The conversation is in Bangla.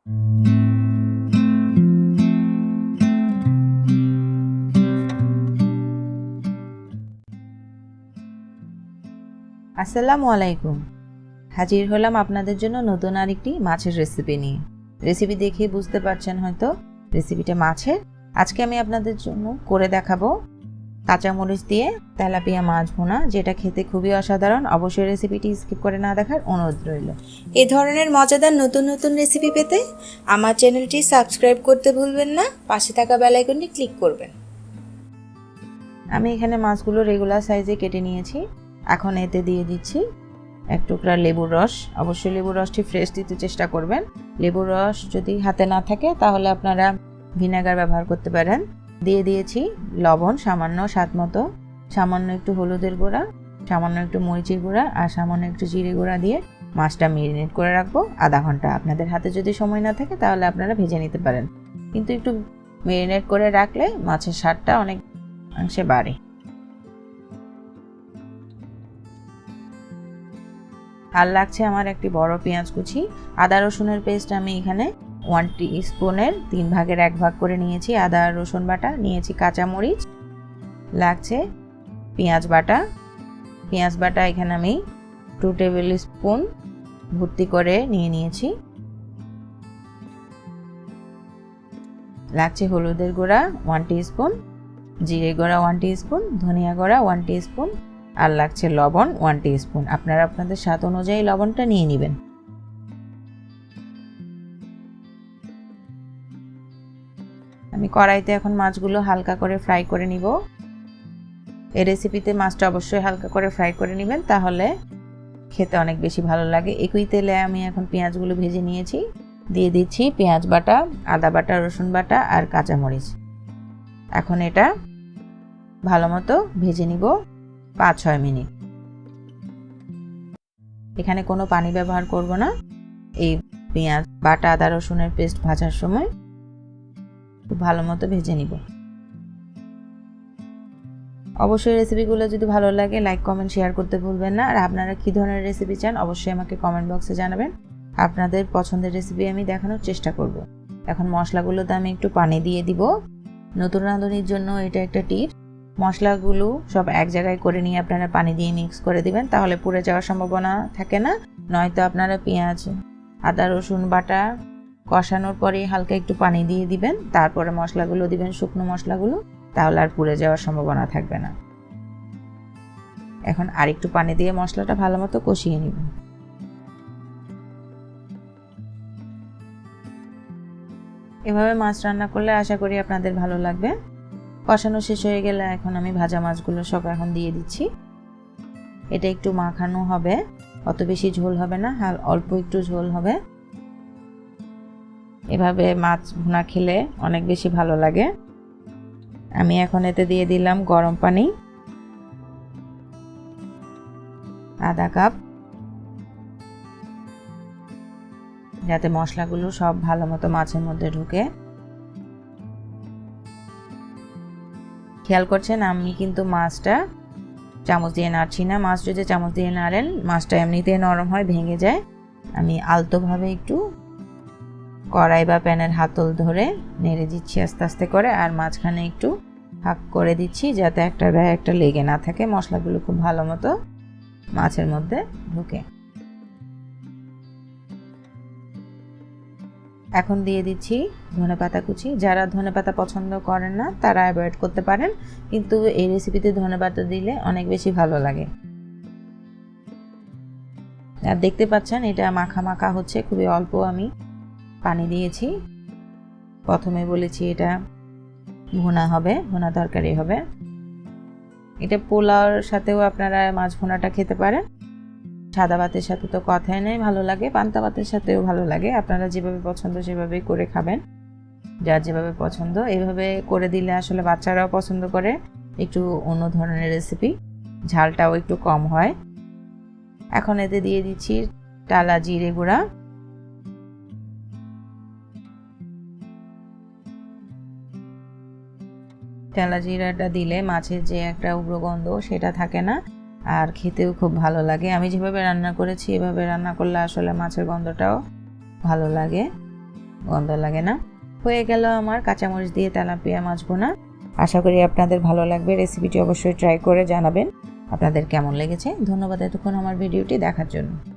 আসসালামু আলাইকুম। হাজির হলাম আপনাদের জন্য নতুন আরেকটি মাছের রেসিপি নিয়ে। রেসিপি দেখে বুঝতে পারছেন হয়তো রেসিপিটা মাছের। আজকে আমি আপনাদের জন্য করে দেখাবো কাঁচা মরিচ দিয়ে তেলাপিয়া মাছ ভুনা, যেটা খেতে খুবই অসাধারণ। অবশ্যই রেসিপিটি স্কিপ করে না দেখার অনুরোধ রইল। এই ধরনের মজাদার নতুন নতুন রেসিপি পেতে আমার চ্যানেলটি সাবস্ক্রাইব করতে ভুলবেন না, পাশে থাকা বেল আইকনটি ক্লিক করবেন। আমি এখানে মাছগুলো রেগুলার সাইজে কেটে নিয়েছি। এখন এতে দিয়ে দিচ্ছি এক টুকরা লেবুর রস। অবশ্যই লেবুর রসটি ফ্রেশ দিতে চেষ্টা করবেন। লেবুর রস যদি হাতে না থাকে তাহলে আপনারা ভিনেগার ব্যবহার করতে পারেন। দিয়ে দিয়েছি লবণ সামান্য স্বাদ মতো, সামান্য একটু হলুদের গুঁড়া, সামান্য একটু মরিচের গুঁড়া আর সামান্য একটু জিরে গুঁড়া দিয়ে মাছটা ম্যারিনেট করে রাখবো আধা ঘন্টা। আপনাদের হাতে যদি সময় না থাকে তাহলে আপনারা ভেজে নিতে পারেন, কিন্তু একটু ম্যারিনেট করে রাখলে মাছের স্বাদটা অনেক অংশে বাড়ে। আর লাগছে আমার একটি বড় পেঁয়াজ কুচি। আদা রসুনের পেস্ট আমি এখানে 1 টিস্পুনের 3 ভাগের 1 ভাগ করে নিয়েছি। আদা রসুন বাটা নিয়েছি, কাঁচা মরিচ লাগছে, পেঁয়াজ বাটা। পেঁয়াজ বাটা এখানে আমি 2 টেবিল স্পুন ভর্তি করে নিয়েছি। লাগছে হলুদের গুঁড়া 1 টিস্পুন, জিরে গুঁড়া 1 টিস্পুন, ধনিয়া গুঁড়া 1 টিস্পুন, আর লাগছে লবণ 1 টিস্পুন। আপনারা আপনাদের স্বাদ অনুযায়ী লবণটা নিয়ে নেবেন। আমি কড়াইতে এখন মাছগুলো হালকা করে ফ্রাই করে নিব। এই রেসিপিতে মাছটা অবশ্যই হালকা করে ফ্রাই করে নেবেন, তাহলে খেতে অনেক বেশি ভালো লাগে। একই তেলে আমি এখন পেঁয়াজগুলো ভেজে নিয়েছি। দিয়ে দিচ্ছি পেঁয়াজ বাটা, আদা বাটা, রসুন বাটা আর কাঁচা মরিচ। এখন এটা ভালো মতো ভেজে নিব 5-6 মিনিট। এখানে কোনো পানি ব্যবহার করব না। এই পেঁয়াজ বাটা, আদা রসুনের পেস্ট ভাজার সময় খুব ভালো মতো ভেজে নিব। অবশ্যই রেসিপিগুলো যদি ভালো লাগে লাইক, কমেন্ট, শেয়ার করতে ভুলবেন না। আর আপনারা কী ধরনের রেসিপি চান অবশ্যই আমাকে কমেন্ট বক্সে জানাবেন। আপনাদের পছন্দের রেসিপি আমি দেখানোর চেষ্টা করব। এখন মশলাগুলোতে আমি একটু পানি দিয়ে দিব। নতুন রাঁধুনির জন্য এটা একটা টিপস। মশলাগুলো সব এক জায়গায় করে নিয়ে আপনারা পানি দিয়ে মিক্স করে দিবেন, তাহলে পুড়ে যাওয়ার সম্ভাবনা থাকে না। নয়তো আপনারা পেঁয়াজ, আদা রসুন বাটা কষানোর পরে হালকা একটু পানি দিয়ে দিবেন, তারপরে মশলাগুলো দিবেন, শুকনো মশলাগুলো, তাহলে আর পুড়ে যাওয়ার সম্ভাবনা থাকবে না। এখন আরেকটু পানি দিয়ে মশলাটা ভালো মতো কষিয়ে নেবেন। এভাবে মাছ রান্না করলে আশা করি আপনাদের ভালো লাগবে। কষানো শেষ হয়ে গেলে এখন আমি ভাজা মাছগুলো সব এখন দিয়ে দিচ্ছি। এটা একটু মাখানো হবে, অত বেশি ঝোল হবে না, অল্প একটু ঝোল হবে। এভাবে মাছ ভুনা খেলে অনেক বেশি ভালো লাগে। আমি এখন এতে দিয়ে দিলাম গরম পানি আধা কাপ, যাতে মশলাগুলো সব ভালো মতো মাছের মধ্যে ঢুকে। খেয়াল করছেন আমি কিন্তু মাছটা চামচ দিয়ে নাড়ছি না। মাছ যদি চামচ দিয়ে নাড়েন মাছটা এমনিতেই নরম হয়, ভেঙে যায়। আমি আলতোভাবে একটু কড়াই বা প্যানের হাতল ধরে নেড়ে দিচ্ছি আস্তে আস্তে করে, আর মাঝখানে একটু ফাঁক করে দিচ্ছি যাতে একটা গায়ে একটা লেগে না থাকে। মশলাগুলো খুব ভালো মতো মাছের মধ্যে ঢুকে। এখন দিয়ে দিচ্ছি ধনেপাতা কুচি। যারা ধনেপাতা পছন্দ করেন না তারা অ্যাভয়েড করতে পারেন, কিন্তু এই রেসিপিতে ধনেপাতা দিলে অনেক বেশি ভালো লাগে। আর দেখতে পাচ্ছেন এটা মাখা মাখা হচ্ছে, খুবই অল্প আমি পানি দিয়েছি। প্রথমে বলেছি এটা ভুনা হবে, ভুনা তরকারি হবে। এটা পোলাওর সাথেও আপনারা মাছ ভুনাটা খেতে পারেন। সাদা ভাতের সাথে তো কথাই নেই, ভালো লাগে। পান্তা ভাতের সাথেও ভালো লাগে। আপনারা যেভাবে পছন্দ সেভাবেই করে খাবেন, যার যেভাবে পছন্দ। এইভাবে করে দিলে আসলে বাচ্চারাও পছন্দ করে। একটু অন্য ধরনের রেসিপি, ঝালটাও একটু কম হয়। এখন এতে দিয়ে দিচ্ছি টালা জিরে গুঁড়া, টালা জিরাটা দিলে মাছের যে একটা উগ্র গন্ধ সেটা থাকে না, আর খেতেও খুব ভালো লাগে। আমি যেভাবে রান্না করেছি এভাবে রান্না করলে আসলে মাছের গন্ধটাও ভালো লাগে। গন্ধ লাগে না। হয়ে গেল আমার কাঁচামরিচ দিয়ে তেলাপিয়া মাছ ভুনা। আশা করি আপনাদের ভালো লাগবে। রেসিপিটি অবশ্যই ট্রাই করে জানাবেন আপনাদের কেমন লেগেছে। ধন্যবাদ এতক্ষণ আমার ভিডিওটি দেখার জন্য।